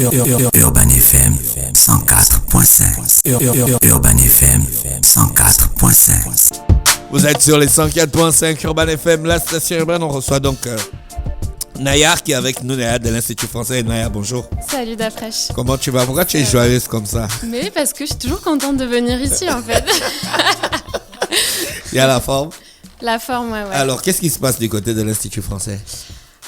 Urban FM 104.5. Urban FM 104.5. Vous êtes sur les 104.5 Urban FM, la station urbaine. On reçoit donc Nayar qui est avec nous, Nayar de l'Institut français. Nayar, bonjour. Salut Dafresh. Comment tu vas? Pourquoi tu es joyeuse comme ça? Mais parce que je suis toujours contente de venir ici en fait. Il y a la forme? La forme, ouais. Alors, qu'est-ce qui se passe du côté de l'Institut français?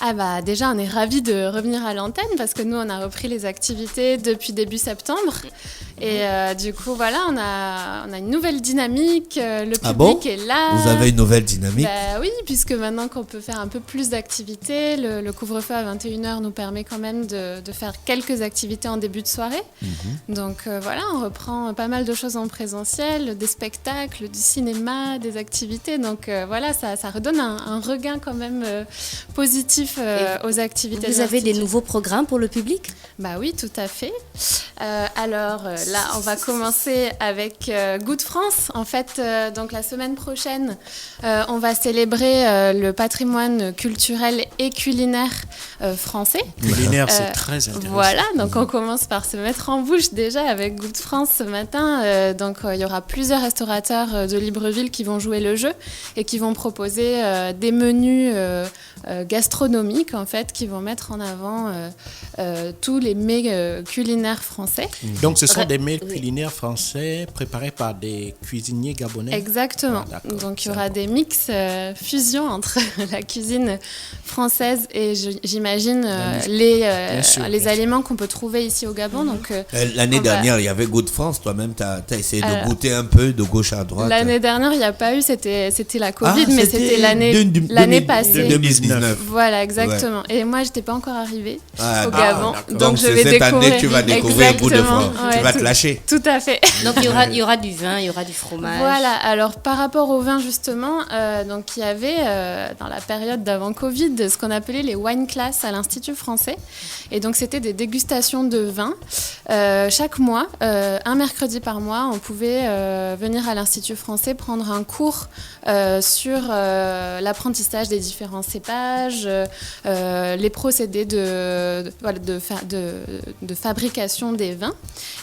Ah bah déjà on est ravis de revenir à l'antenne parce que nous on a repris les activités depuis début septembre et du coup voilà on a une nouvelle dynamique, le public est là. Vous avez une nouvelle dynamique? Bah oui, puisque maintenant qu'on peut faire un peu plus d'activités, le couvre-feu à 21h nous permet quand même de faire quelques activités en début de soirée. Donc voilà, on reprend pas mal de choses en présentiel, des spectacles, du cinéma, des activités, donc voilà ça redonne un regain quand même positif aux activités. Vous avez des nouveaux programmes pour le public? Bah oui, tout à fait. Alors là, on va commencer avec Good France. En fait, donc la semaine prochaine, on va célébrer le patrimoine culturel et culinaire français. Culinaire, c'est très intéressant. Voilà, donc on commence par se mettre en bouche déjà avec Good France ce matin. Donc il y aura plusieurs restaurateurs de Libreville qui vont jouer le jeu et qui vont proposer des menus gastronomiques en fait, qui vont mettre en avant tous les mets culinaires français. Donc ce sont des mets culinaires français préparés par des cuisiniers gabonais? Exactement. Donc il y aura des mix fusion entre la cuisine française et j'imagine les aliments qu'on peut trouver ici au Gabon. Donc, l'année dernière, il y avait Good France. Toi-même, tu as essayé de goûter un peu de gauche à droite. L'année dernière, il n'y a pas eu, c'était la Covid, mais c'était l'année passée. 2019. Voilà, exactement. Ouais. Et moi, je n'étais pas encore arrivée au Gabon. Donc je vais découvrir. Année, tu vas découvrir Good France. Ouais, tu vas te lâcher. Tout à fait. Donc il y aura du vin, il y aura du fromage. Voilà, alors par rapport au vin justement, donc il y avait dans la période d'avant Covid ce qu'on appelait les wine class à l'Institut français. Et donc c'était des dégustations de vin. Chaque mois, un mercredi par mois, on pouvait venir à l'Institut français prendre un cours sur l'apprentissage des différents cépages, les procédés de fabrication des vins.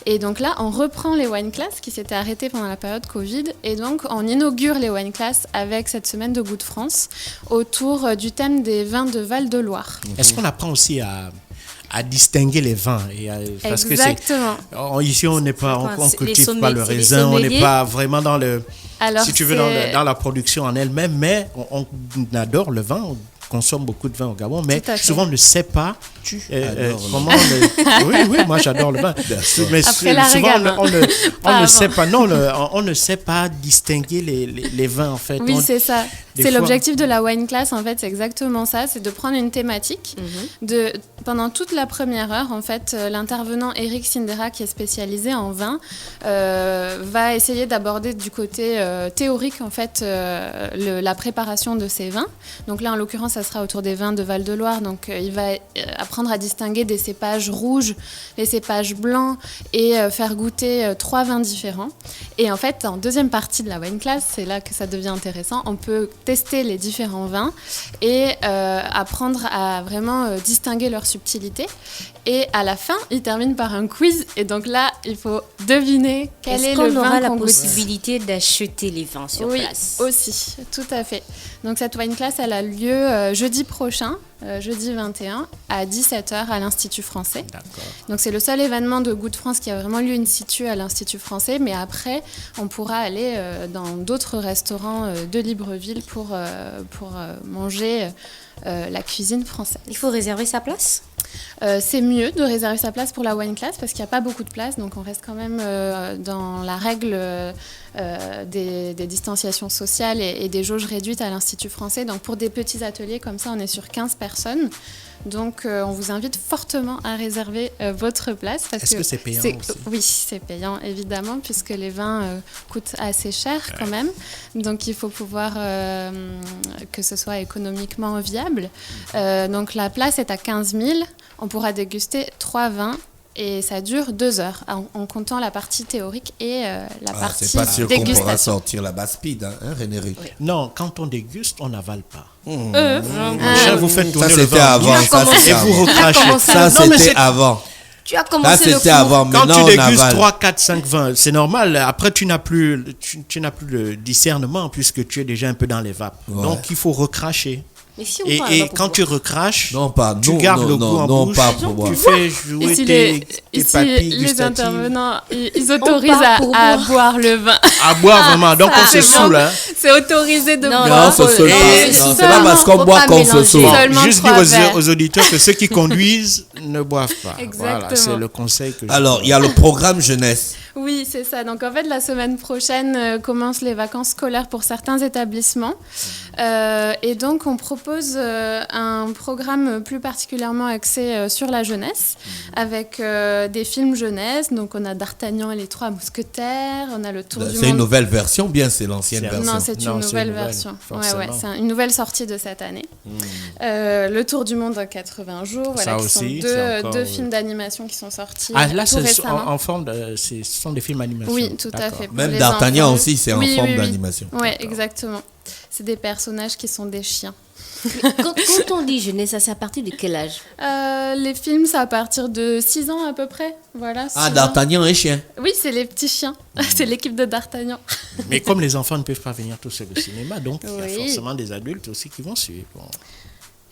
Et donc là, on reprend les wine class qui s'étaient arrêtés pendant la période Covid. Et donc, on inaugure les wine class avec cette semaine de Good France autour du thème des vins de Val-de-Loire. Est-ce qu'on apprend aussi à distinguer les vins parce Exactement. Que ici, on n'est pas, on cultive pas le raisin, on n'est pas vraiment dans le... Alors, si tu veux, dans la production en elle-même, mais on adore le vin, on consomme beaucoup de vin au Gabon, mais souvent on ne sait pas comment oui, moi j'adore le vin. Mais souvent on ne sait pas, on ne sait pas distinguer les vins en fait. Oui, c'est ça. C'est l'objectif de la wine class en fait, c'est exactement ça, c'est de prendre une thématique. Pendant toute la première heure, en fait, l'intervenant Eric Sindera, qui est spécialisé en vin, va essayer d'aborder du côté théorique en fait la préparation de ces vins. Donc là, en l'occurrence, ça sera autour des vins de Val-de-Loire. Donc il va apprendre à distinguer des cépages rouges, les cépages blancs et faire goûter 3 vins différents. Et en fait, en deuxième partie de la wine class, c'est là que ça devient intéressant. On peut tester les différents vins et apprendre à vraiment distinguer leur subtilité. Et à la fin, il termine par un quiz. Et donc là, il faut deviner quel est le vin qu'on goûte. Est-ce qu'on aura la possibilité d'acheter les vins sur place? Oui, aussi, tout à fait. Donc cette wine class, elle a lieu jeudi prochain, jeudi 21, à 17h à l'Institut français. D'accord. Donc c'est le seul événement de Good France qui a vraiment lieu in situ à l'Institut français. Mais après, on pourra aller dans d'autres restaurants de Libreville pour manger la cuisine française. Il faut réserver sa place? C'est mieux de réserver sa place pour la wine class parce qu'il n'y a pas beaucoup de place, donc on reste quand même dans la règle des distanciations sociales et des jauges réduites à l'Institut français. Donc pour des petits ateliers comme ça, on est sur 15 personnes. Donc on vous invite fortement à réserver votre place. Est-ce que c'est payant aussi? Oui, c'est payant évidemment puisque les vins coûtent assez cher quand même. Donc il faut pouvoir que ce soit économiquement viable. Donc la place est à 15 000. On pourra déguster 3 vins et ça dure 2 heures en comptant la partie théorique et la partie c'est pas sûr dégustation. Qu'on pourra sortir la basse speed, hein, René Rick? Oui. Non, quand on déguste, on n'avale pas. Vous faites tourner le vin. Avant, et vous recrachez. Ça, c'était avant. Tu as commencé le cours. Avant, quand tu dégustes 3, 4, 5 vins, c'est normal. Après, tu n'as plus le discernement puisque tu es déjà un peu dans les vapes. Ouais. Donc, il faut recracher. Si et quand tu recraches, tu gardes le goût en bouche, tu fais jouer tes papilles gustatives. Les intervenants, ils autorisent à boire le vin. À boire vraiment, donc on se saoule. Hein. C'est autorisé de boire. Non, on se saoule pas. Non, c'est pas parce qu'on boit qu'on se saoule. Juste dire aux auditeurs que ceux qui conduisent ne boivent pas. Exactement. Voilà, c'est le conseil que je Alors, il y a le programme jeunesse. Oui, c'est ça. Donc, en fait, la semaine prochaine commencent les vacances scolaires pour certains établissements. Et donc, on propose un programme plus particulièrement axé sur la jeunesse, avec des films jeunesse. Donc, on a D'Artagnan et les Trois Mousquetaires, on a le Tour du Monde. C'est une nouvelle version, bien c'est l'ancienne version? Non, c'est une nouvelle version. C'est une nouvelle sortie de cette année. Le Tour du Monde en 80 jours. Voilà, qui sont deux films d'animation qui sont sortis là, tout récemment. En forme de... Ce sont des films d'animation. Oui, tout à fait. Même D'Artagnan enfants aussi, c'est en forme d'animation. Oui, exactement. C'est des personnages qui sont des chiens. Quand on dit jeunesse, c'est à partir de quel âge? Les films, c'est à partir de 6 ans à peu près. Voilà, D'Artagnan et chien. Oui, c'est les petits chiens. C'est l'équipe de D'Artagnan. Mais comme les enfants ne peuvent pas venir tous seuls au cinéma, donc il y a forcément des adultes aussi qui vont suivre. Bon.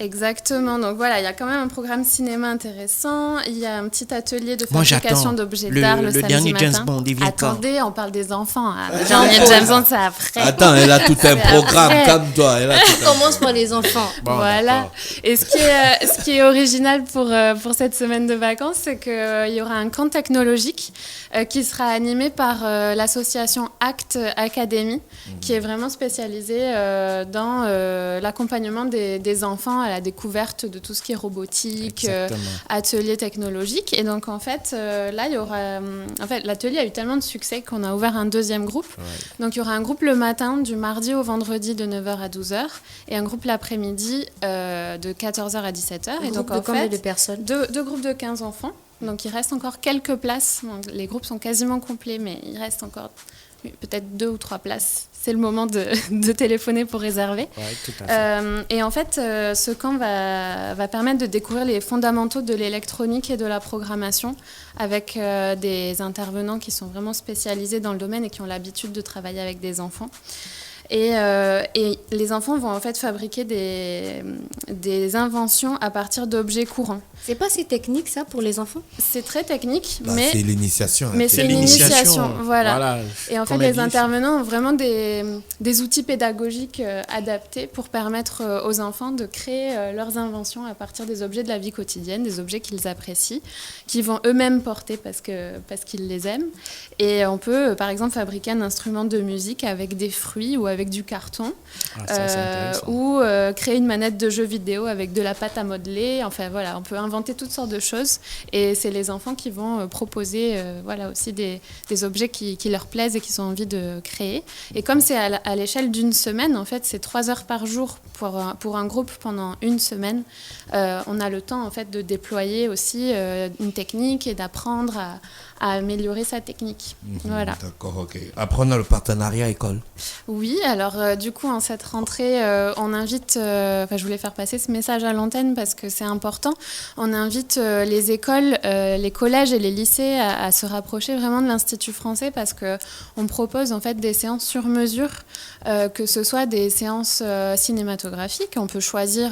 Exactement. Donc voilà, il y a quand même un programme cinéma intéressant. Il y a un petit atelier de fabrication d'objets d'art le samedi dernier matin. James Bond, il vient Attendez, on parle des enfants. Le dernier James Bond, c'est après. Attends, elle a tout un programme comme toi. On commence par les enfants. Bon, voilà. Et ce qui est original pour cette semaine de vacances, c'est qu'il y aura un camp technologique qui sera animé par l'association ACT Academy, qui est vraiment spécialisée dans l'accompagnement des enfants à la découverte de tout ce qui est robotique, atelier technologique. Et donc, en fait, là, il y aura... l'atelier a eu tellement de succès qu'on a ouvert un deuxième groupe. Ouais. Donc, il y aura un groupe le matin, du mardi au vendredi, de 9h à 12h, et un groupe l'après-midi, de 14h à 17h. Et donc, de combien de personnes? Deux groupes de 15 enfants. Donc, il reste encore quelques places. Donc, les groupes sont quasiment complets, mais il reste encore peut-être 2 ou 3 places. C'est le moment de téléphoner pour réserver. Ouais, tout à fait. Et en fait, ce camp va permettre de découvrir les fondamentaux de l'électronique et de la programmation avec des intervenants qui sont vraiment spécialisés dans le domaine et qui ont l'habitude de travailler avec des enfants. Et les enfants vont en fait fabriquer des inventions à partir d'objets courants. C'est pas si technique ça pour les enfants? C'est très technique, mais c'est l'initiation. Mais c'est l'initiation, voilà. Et en fait, les intervenants ont vraiment des outils pédagogiques adaptés pour permettre aux enfants de créer leurs inventions à partir des objets de la vie quotidienne, des objets qu'ils apprécient, qu'ils vont eux-mêmes porter parce qu'ils les aiment. Et on peut, par exemple, fabriquer un instrument de musique avec des fruits ou avec du carton, ou créer une manette de jeu vidéo avec de la pâte à modeler. Enfin voilà, on peut inventer toutes sortes de choses et c'est les enfants qui vont proposer aussi des objets qui leur plaisent et qu'ils ont envie de créer. Et comme c'est à l'échelle d'une semaine, en fait, c'est 3 heures par jour pour un groupe pendant une semaine. On a le temps en fait de déployer aussi une technique et d'apprendre à améliorer sa technique. Voilà. D'accord, ok. Après, on a le partenariat école. Oui, alors du coup, en cette rentrée, on invite, je voulais faire passer ce message à l'antenne parce que c'est important, on invite les écoles, les collèges et les lycées à se rapprocher vraiment de l'Institut français parce qu'on propose en fait des séances sur mesure, que ce soit des séances cinématographiques, on peut choisir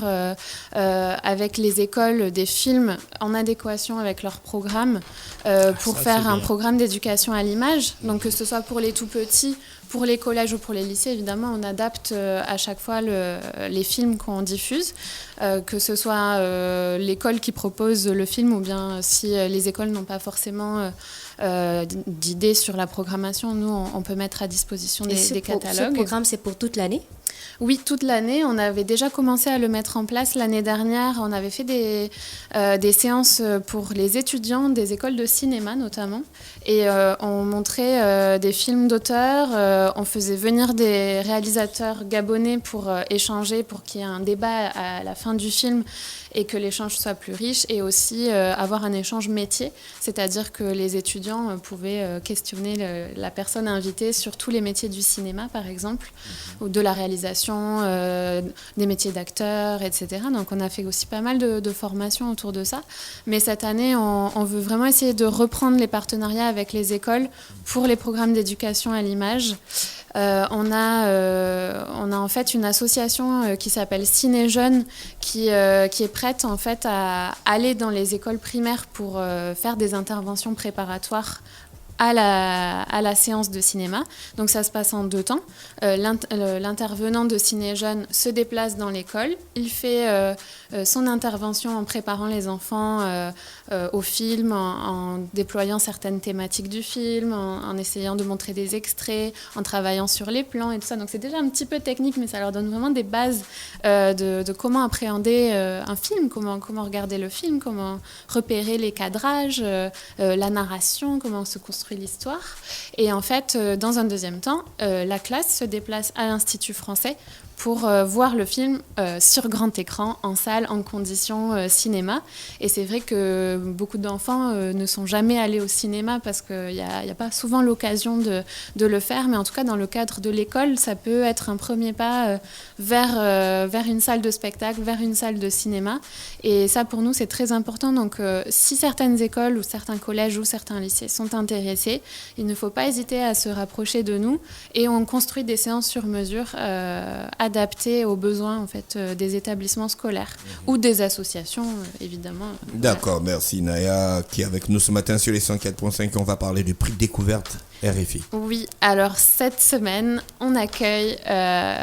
avec les écoles des films en adéquation avec leur programme pour faire un programme d'éducation à l'image, donc que ce soit pour les tout petits, pour les collèges ou pour les lycées, évidemment, on adapte à chaque fois les films qu'on diffuse, que ce soit l'école qui propose le film ou bien si les écoles n'ont pas forcément d'idées sur la programmation, nous, on peut mettre à disposition des catalogues. Ce programme, c'est pour toute l'année ? Oui, toute l'année. On avait déjà commencé à le mettre en place l'année dernière. On avait fait des séances pour les étudiants des écoles de cinéma notamment. Et on montrait des films d'auteurs. On faisait venir des réalisateurs gabonais pour échanger, pour qu'il y ait un débat à la fin du film et que l'échange soit plus riche. Et aussi avoir un échange métier, c'est-à-dire que les étudiants pouvaient questionner la personne invitée sur tous les métiers du cinéma, par exemple, ou de la réalisation d'improvisation, des métiers d'acteurs, etc. Donc on a fait aussi pas mal de formations autour de ça. Mais cette année, on veut vraiment essayer de reprendre les partenariats avec les écoles pour les programmes d'éducation à l'image. On a en fait une association qui s'appelle Ciné Jeunes qui est prête en fait à aller dans les écoles primaires pour faire des interventions préparatoires à la séance de cinéma. Donc ça se passe en 2 temps. L'intervenant de Ciné Jeunes se déplace dans l'école. Il fait son intervention en préparant les enfants au film, en déployant certaines thématiques du film, en essayant de montrer des extraits, en travaillant sur les plans et tout ça. Donc c'est déjà un petit peu technique, mais ça leur donne vraiment des bases de comment appréhender un film, comment regarder le film, comment repérer les cadrages, la narration, comment se construire l'histoire. Et en fait, dans un deuxième temps, la classe se déplace à l'Institut français pour voir le film sur grand écran, en salle, en conditions cinéma. Et c'est vrai que beaucoup d'enfants ne sont jamais allés au cinéma parce qu'il n'y a pas souvent l'occasion de le faire. Mais en tout cas, dans le cadre de l'école, ça peut être un premier pas vers une salle de spectacle, vers une salle de cinéma. Et ça, pour nous, c'est très important. Donc, si certaines écoles ou certains collèges ou certains lycées sont intéressés, il ne faut pas hésiter à se rapprocher de nous. Et on construit des séances sur mesure adaptées aux besoins en fait, des établissements scolaires ou des associations, évidemment. D'accord, merci Naya qui est avec nous ce matin sur les 104.5. On va parler du prix découverte RFI. Oui, alors cette semaine, on accueille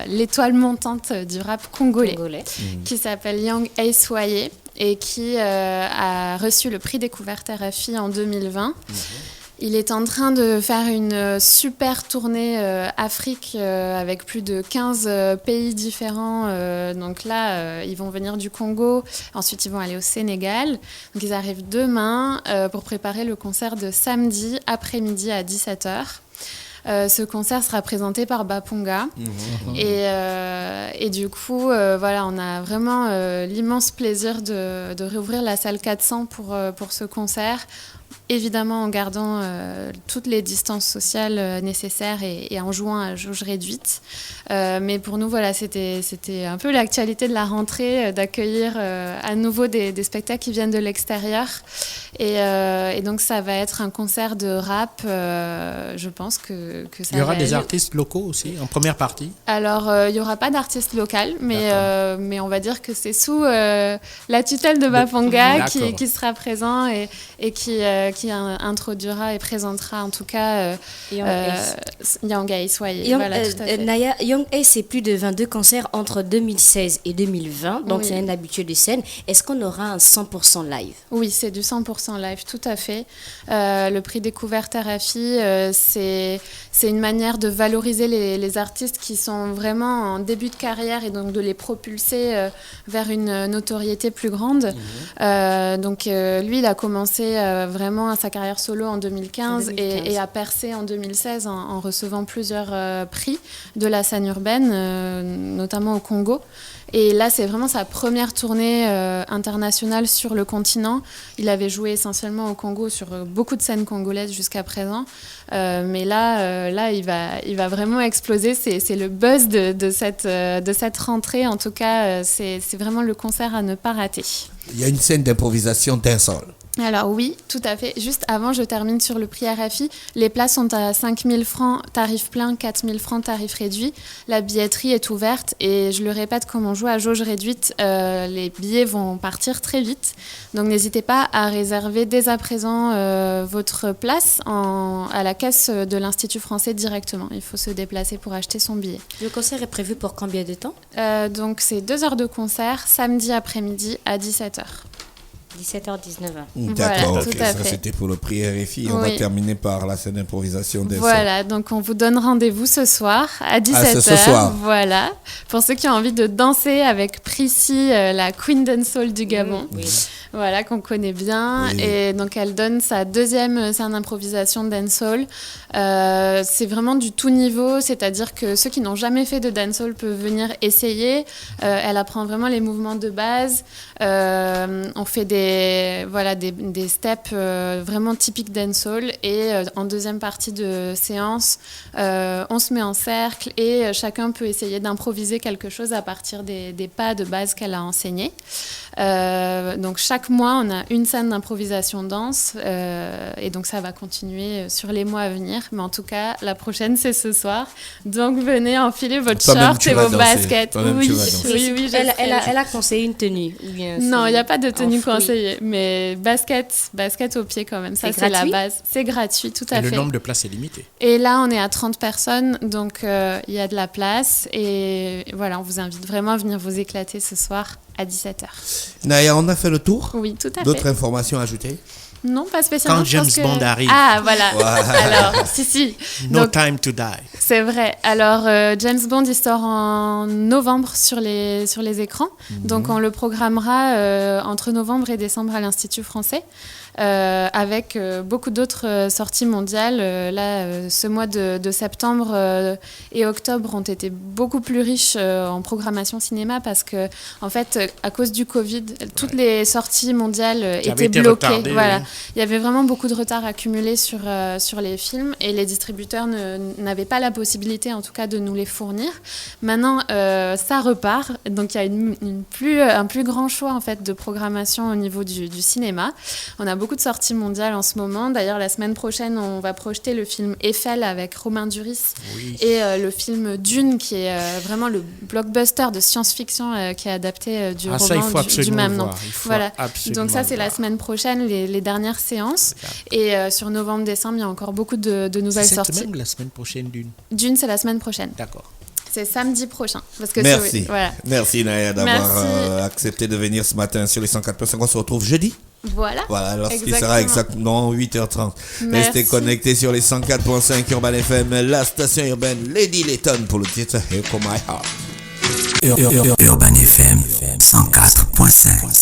l'étoile montante du rap congolais. Qui s'appelle Young Aiswaye et qui a reçu le prix découverte RFI en 2020. Il est en train de faire une super tournée Afrique avec plus de 15 pays différents. Donc là, ils vont venir du Congo, ensuite ils vont aller au Sénégal. Donc ils arrivent demain pour préparer le concert de samedi après-midi à 17h. Ce concert sera présenté par Baponga. Et du coup, voilà, on a vraiment l'immense plaisir de réouvrir la salle 400 pour ce concert. Évidemment en gardant toutes les distances sociales nécessaires et en jouant à jauge réduite. Mais pour nous, voilà, c'était un peu l'actualité de la rentrée, d'accueillir à nouveau des spectacles qui viennent de l'extérieur. Et donc ça va être un concert de rap, je pense que ça va... Il y aura des artistes locaux aussi, en première partie? Alors, il n'y aura pas d'artistes locaux, mais on va dire que c'est sous la tutelle de Baponga qui sera présent et qui introduira et présentera en tout cas Young Aiswaye. Voilà, tout à fait. Naya, Young Ace, c'est plus de 22 concerts entre 2016 et 2020, donc c'est un habitué de scène. Est-ce qu'on aura un 100% live? Oui, c'est du 100% live, tout à fait. Le prix découverte RFI, c'est une manière de valoriser les artistes qui sont vraiment en début de carrière et donc de les propulser vers une notoriété plus grande. Donc lui, il a commencé vraiment sa carrière solo en 2015 et a percé en 2016 en recevant plusieurs prix de la scène urbaine, notamment au Congo. Et là, c'est vraiment sa première tournée internationale sur le continent. Il avait joué essentiellement au Congo sur beaucoup de scènes congolaises jusqu'à présent. Mais là, il va vraiment exploser. C'est le buzz de cette rentrée. En tout cas, c'est vraiment le concert à ne pas rater. Il y a une scène d'improvisation d'un sol. Alors oui, tout à fait. Juste avant, je termine sur le prix RFI. Les places sont à 5 000 francs tarif plein, 4 000 francs tarif réduit. La billetterie est ouverte et je le répète, comme on joue à jauge réduite, les billets vont partir très vite. Donc n'hésitez pas à réserver dès à présent votre place à la caisse de l'Institut français directement. Il faut se déplacer pour acheter son billet. Le concert est prévu pour combien de temps? Donc c'est 2 heures de concert, samedi après-midi à 17h. 17h, 19h. D'accord, voilà, ok, ça c'était pour le prix RFI. On va terminer par la scène d'improvisation des Voilà, donc on vous donne rendez-vous ce soir à 17h. Ce soir. Voilà, pour ceux qui ont envie de danser avec Prissy, la Queen Dancehall du Gabon. Voilà, qu'on connaît bien. Oui. Et donc, elle donne sa deuxième scène d'improvisation dancehall. C'est vraiment du tout niveau, c'est-à-dire que ceux qui n'ont jamais fait de dancehall peuvent venir essayer. Elle apprend vraiment les mouvements de base. On fait des des steps vraiment typiques dancehall. Et en deuxième partie de séance, on se met en cercle et chacun peut essayer d'improviser quelque chose à partir des pas de base qu'elle a enseignés. Donc chaque mois, on a une scène d'improvisation danse et donc ça va continuer sur les mois à venir. Mais en tout cas, la prochaine, c'est ce soir. Donc venez enfiler votre short et vos baskets. Oui, elle a conseillé une tenue. Non, il n'y a pas de tenue conseillée, mais basket au pied quand même. Ça, c'est la base. C'est gratuit, tout à fait. Le nombre de places est limité. Et là, on est à 30 personnes, donc il y a de la place. Et voilà, on vous invite vraiment à venir vous éclater ce soir à 17h. Naya, on a fait le tour? Oui, tout à fait. D'autres informations ajoutées? Non, pas spécialement. Quand James Bond arrive. Ah, voilà. Alors, si. No Time to Die. C'est vrai. Alors, James Bond, il sort en novembre sur les écrans. Donc, on le programmera entre novembre et décembre à l'Institut français. Avec beaucoup d'autres sorties mondiales. Ce mois de septembre et octobre ont été beaucoup plus riches en programmation cinéma parce que, en fait, à cause du Covid, toutes les sorties mondiales étaient bloquées. Retardées, voilà. Oui. Il y avait vraiment beaucoup de retard accumulé sur les films et les distributeurs n'avaient pas la possibilité, en tout cas, de nous les fournir. Maintenant, ça repart. Donc, il y a un plus grand choix, en fait, de programmation au niveau du cinéma. On a beaucoup de sorties mondiales en ce moment. D'ailleurs, la semaine prochaine, on va projeter le film Eiffel avec Romain Duris et le film Dune, qui est vraiment le blockbuster de science-fiction qui est adapté du roman du même nom. Voilà. Donc ça, c'est la semaine prochaine, les dernières séances. Et sur novembre-décembre, il y a encore beaucoup de nouvelles sorties. C'est même la semaine prochaine, Dune. Dune, c'est la semaine prochaine. D'accord. C'est samedi prochain. Parce que merci. Voilà. Merci Naya d'avoir accepté de venir ce matin sur les 104.5. On se retrouve jeudi. Voilà. Lorsqu'il sera exactement 8h30. Restez connectés sur les 104.5 Urban FM, la station urbaine Lady Layton pour le titre Echo My Heart. Urban FM 104.5.